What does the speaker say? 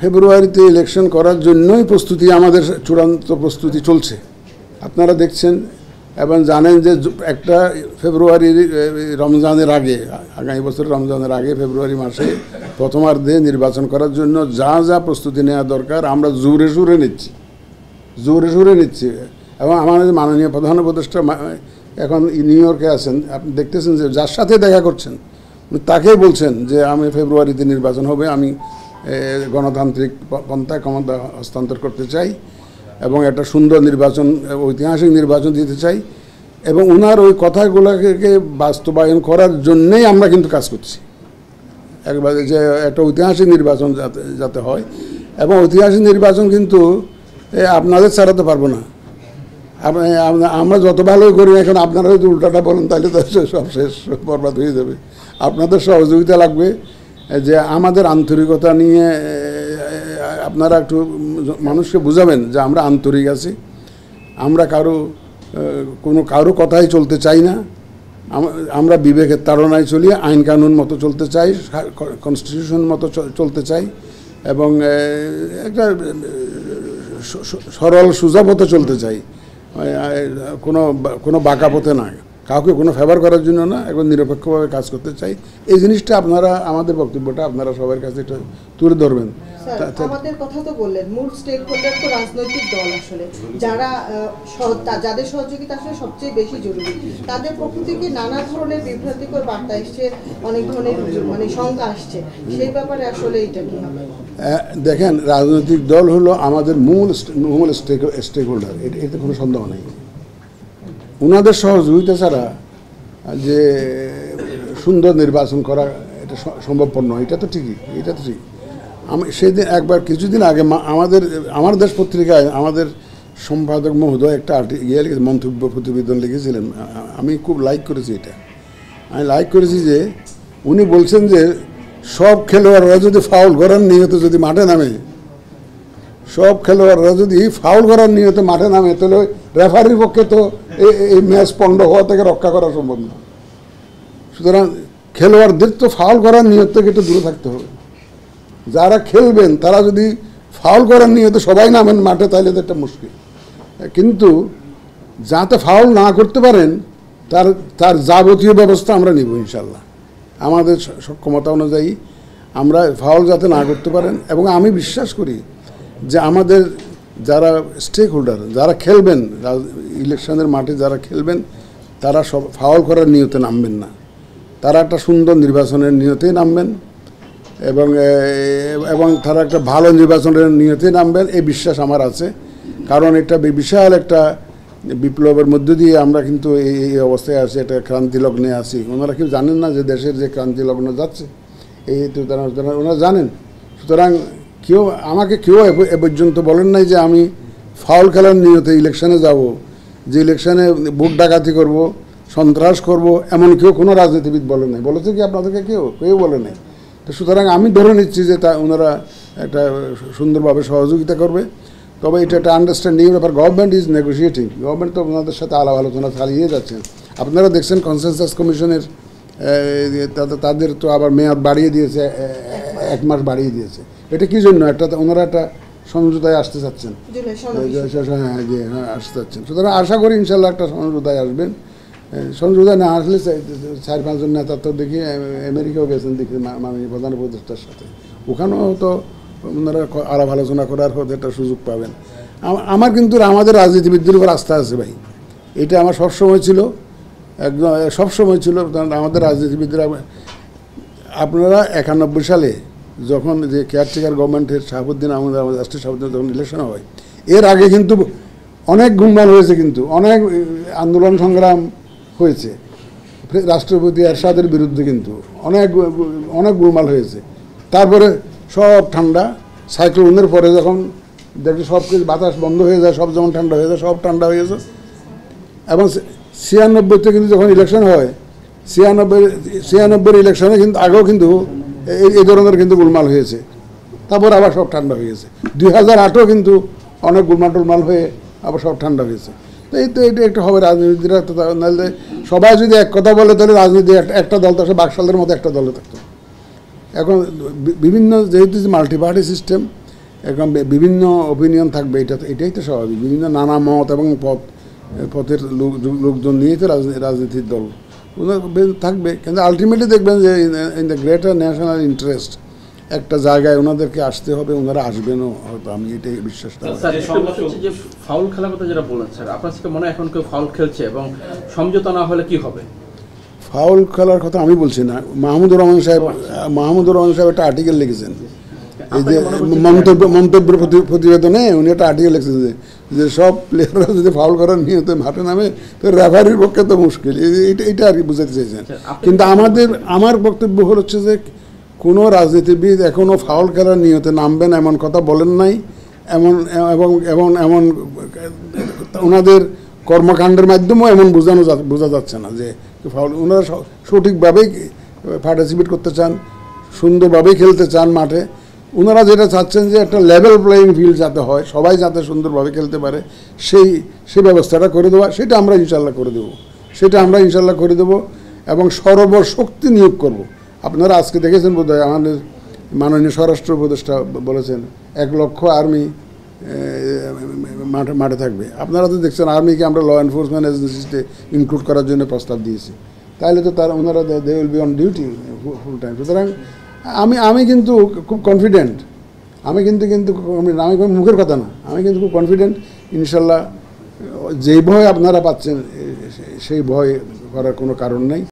ফেব্রুয়ারিতে ইলেকশন করার জন্যই প্রস্তুতি, আমাদের চূড়ান্ত প্রস্তুতি চলছে। আপনারা দেখছেন এবং জানেন যে একটা ফেব্রুয়ারি রমজানের আগে, আগামী বছর রমজানের আগে ফেব্রুয়ারি মাসে প্রথমার্ধে নির্বাচন করার জন্য যা যা প্রস্তুতি নেওয়া দরকার আমরা জোরে সোরে নিচ্ছি। এবং আমাদের মাননীয় প্রধান উপদেষ্টা এখন নিউ ইয়র্কে আছেন, আপনি দেখতেছেন যে যার সাথে দেখা করছেন তাকেই বলছেন যে আমি ফেব্রুয়ারিতে নির্বাচন হবে, আমি গণতান্ত্রিক পন্থায় ক্ষমতা হস্তান্তর করতে চাই এবং একটা সুন্দর নির্বাচন, ঐতিহাসিক নির্বাচন দিতে চাই। এবং ওনার ওই কথাগুলোকে বাস্তবায়ন করার জন্যেই আমরা কিন্তু কাজ করছি, একবারে যে একটা ঐতিহাসিক নির্বাচন যাতে হয়। এবং ঐতিহাসিক নির্বাচন কিন্তু আপনাদের ছাড়াতে পারবো না, আমরা যত ভালোই করি, এখন আপনারা যদি উল্টাটা বলেন তাহলে তো সব শেষ, বরবাদ হয়ে যাবে। আপনাদের সহযোগিতা লাগবে, যে আমাদের আন্তরিকতা নিয়ে আপনারা একটু মানুষকে বুঝাবেন যে আমরা আন্তরিক আছি, আমরা কারো কথাই চলতে চাই না, আমরা বিবেকের তাড়নায় চলি, আইন কানুন মতো চলতে চাই, কনস্টিটিউশন মতো চলতে চাই এবং একটা সরল সোজা পথে চলতে চাই, কোনো বাঁকা পথে না, কাউকে কোনো ফেভার করার জন্য না, একবার নিরপেক্ষভাবে কাজ করতে চাই। এই জিনিসটা আপনারা, আমাদের বক্তব্যটা আপনারা সবার কাছে এটা তুলে ধরবেন। আমাদের কথা তো বললেন, মূল স্টেক হোল্ডার তো রাজনৈতিক দল, আসলে যারা যাদের সহযোগিতা আসলে সবচেয়ে বেশি জরুরি, তাদের পক্ষ থেকে নানা ধরনের বিভ্রান্তিকর বার্তা এসছে, অনেক ধরনের মানে শঙ্কা আসছে, সেই ব্যাপারে আসলে এটা কি হবে? দেখেন, রাজনৈতিক দল হলো আমাদের মূল স্টেক হোল্ডার, এতে কোনো সন্দেহ নেই। ওনাদের সহযোগিতা ছাড়া যে সুন্দর নির্বাচন করা এটা সম্ভবপর নয়, এটা তো ঠিকই। আমি সেদিন কিছুদিন আগে আমার দেশ পত্রিকায় আমাদের সম্পাদক মহোদয় একটা মন্তব্য প্রতিবেদন লিখেছিলেন, আমি খুব লাইক করেছি এটা। আমি লাইক করেছি যে উনি বলছেন যে সব খেলোয়াড়রা যদি ফাউল করার নিয়তে যদি মাঠে নামে, তাহলে রেফারির পক্ষে তো এই ম্যাচ পণ্ড হওয়া থেকে রক্ষা করা সম্ভব না। সুতরাং খেলোয়াড়দের তো ফাউল করার নিয়ত থেকে একটু দূরে থাকতে হবে। যারা খেলবেন তারা যদি ফাউল করার নিয়তে সবাই নামেন মাঠে, তাহলে তো একটা মুশকিল। কিন্তু যাতে ফাউল না করতে পারেন তার যাবতীয় ব্যবস্থা আমরা নিব ইনশাল্লাহ, আমাদের সক্ষমতা অনুযায়ী আমরা ফাউল যাতে না করতে পারেন। এবং আমি বিশ্বাস করি যে আমাদের যারা স্টেক হোল্ডার, যারা খেলবেন ইলেকশনের মাঠে, যারা খেলবেন তারা সব ফাউল করার নিয়তে নামবেন না, তারা একটা সুন্দর নির্বাচনের নিয়তেই নামবেন এবং তারা একটা ভালো নির্বাচনের নিয়তেই নামবেন, এই বিশ্বাস আমার আছে। কারণ এটা বিশাল একটা বিপ্লবের মধ্য দিয়ে আমরা কিন্তু এই অবস্থায় আছি, একটা ক্রান্তি লগ্নে আছি। ওনারা কেউ জানেন না যে দেশের যে ক্রান্তি লগ্ন যাচ্ছে, এই তো ওনারা জানেন। সুতরাং আমাকে কেউ এ পর্যন্ত বলেন নাই যে আমি ফাউল খেলার নিয়তে ইলেকশনে যাব, যে ইলেকশনে ভোট ডাকাতি করব, সন্ত্রাস করব, এমন কোনো রাজনীতিবিদ বলেন নাই। বলেছে কি আপনাদেরকে? কেউ বলে নাই। তো সুতরাং আমি ধরে নিচ্ছি যে ওনারা একটা সুন্দরভাবে সহযোগিতা করবে। তবে এটা একটা আন্ডারস্ট্যান্ডিং ব্যাপার। গভর্নমেন্ট ইজ নেগোসিয়েটিং, গভর্নমেন্ট তো ওনাদের সাথে আলাপ আলোচনা চালিয়ে যাচ্ছেন। আপনারা দেখছেন কনসেনসাস কমিশনের তাদের তো আবার মেয়াদ বাড়িয়ে দিয়েছে, 1 মাস বাড়িয়ে দিয়েছে। এটা কি জন্য? ওনারা একটা সমঝোতায় আসতে চাচ্ছেন, আসতে চাচ্ছেন। সুতরাং আশা করি ইনশাল্লাহ একটা সমঝোতায় আসবেন। সমঝোতায় না আসলে 4-5 জন নেতা তো দেখি আমেরিকাও গেছেন, দেখি মাননীয় প্রধান উপদেষ্টার সাথে, ওখানেও তো ওনারা আলাপ আলোচনা করার হতে একটা সুযোগ পাবেন। আমার কিন্তু আমাদের রাজনীতিবিদদের উপর আস্থা আছে ভাই, এটা আমার সবসময় ছিল, একদম সবসময় ছিল। আমাদের রাজনীতিবিদরা, আপনারা 91 সালে যখন যে কেয়ারটেকার গভর্নমেন্টের শাহাবুদ্দিন আহমেদ, আমাদের রাষ্ট্রীয় শাহাবুদ্দিন, যখন ইলেকশন হয়, এর আগে কিন্তু অনেক গুমরান হয়েছে, কিন্তু অনেক আন্দোলন সংগ্রাম হয়েছে রাষ্ট্রপতি এরশাদের বিরুদ্ধে, কিন্তু অনেক গোলমাল হয়েছে। তারপরে সব ঠান্ডা, সাইক্লোনের পরে যখন দেখি সব কিছু বাতাস বন্ধ হয়ে যায়, সব যেমন ঠান্ডা হয়ে যায়, সব ঠান্ডা হয়ে গেছে। এবং 96-তে কিন্তু যখন ইলেকশন হয়, 96 ইলেকশনে কিন্তু আগেও কিন্তু এই ধরনের কিন্তু গোলমাল হয়েছে, তারপর আবার সব ঠান্ডা হয়ে গেছে। 2008-ও কিন্তু অনেক গোলমাল টোলমাল হয়ে আবার সব ঠান্ডা হয়েছে। তো এটা একটু হবে রাজনীতিরা, নাহলে সবাই যদি এক কথা বলে তাহলে রাজনীতি একটা দল তো বাকশালের মতো একটা দলে থাকতো। এখন বিভিন্ন যেহেতু মাল্টি পার্টি সিস্টেম, এখন বিভিন্ন ওপিনিয়ন থাকবে, এটাই তো স্বাভাবিক। বিভিন্ন নানা মত এবং পথের লোকজন নিয়েই তো রাজনীতির দল থাকবে, কিন্তু আলটিমেটলি দেখবেন যে in the greater national interest একটা জায়গায় ওনাদেরকে আসতে হবে, ওনারা আসবেনও হয়তো, আমি এটাই বিশ্বাস করি। যে ফাউল খেলার কথা যেটা বলেন স্যার, আপনার কাছে মনে হয় এখন কেউ ফাউল খেলছে এবং সমঝোতা না হলে কি হবে? ফাউল খেলার কথা আমি বলছি না। মাহমুদুর রহমান সাহেব একটা আর্টিকেল লিখেছেন, এই যে মন্তব্যের প্রতিবেদনে উনি একটা আর্টিকেল লিখছেন যে সব প্লেয়াররা যদি ফাউল করার নিয়ত মাঠে নামে তো রেফারির পক্ষে তো মুশকিল, এইটা আর কি বুঝাতে চাইছেন। কিন্তু আমার বক্তব্য হচ্ছে যে কোনো রাজনীতিবিদ এখনও ফাউল খেলার নিয়তে নামবেন এমন কথা বলেন নাই, এমন ওনাদের কর্মকাণ্ডের মাধ্যমেও এমন বোঝা যাচ্ছে না যে ফাউল। ওনারা সঠিকভাবেই পার্টিসিপেট করতে চান, সুন্দরভাবেই খেলতে চান মাঠে। ওনারা যেটা চাচ্ছেন যে একটা লেভেল প্লেয়িং ফিল্ড যাতে হয়, সবাই যাতে সুন্দরভাবে খেলতে পারে, সেই ব্যবস্থাটা করে দেওয়া, সেটা আমরা ইনশাল্লাহ করে দেবো এবং সর্বশক্তি নিয়োগ করব। আপনারা আজকে দেখেছেন বোধহয় আমাদের মাননীয় স্বরাষ্ট্র উপদেষ্টা বলেছেন 1 লক্ষ আর্মি মাঠে থাকবে। আপনারা তো দেখছেন আর্মিকে আমরা ল এনফোর্সমেন্ট এজেন্সিতে ইনক্লুড করার জন্য প্রস্তাব দিয়েছি, তাহলে তো ওনারা they will be on duty full time. সুতরাং আমি কিন্তু খুব কনফিডেন্ট, আমি কোনো মুখের কথা না, আমি কিন্তু খুব কনফিডেন্ট ইনশাল্লাহ। যেই ভয় আপনারা পাচ্ছেন সেই ভয় করার কোনো কারণ নেই।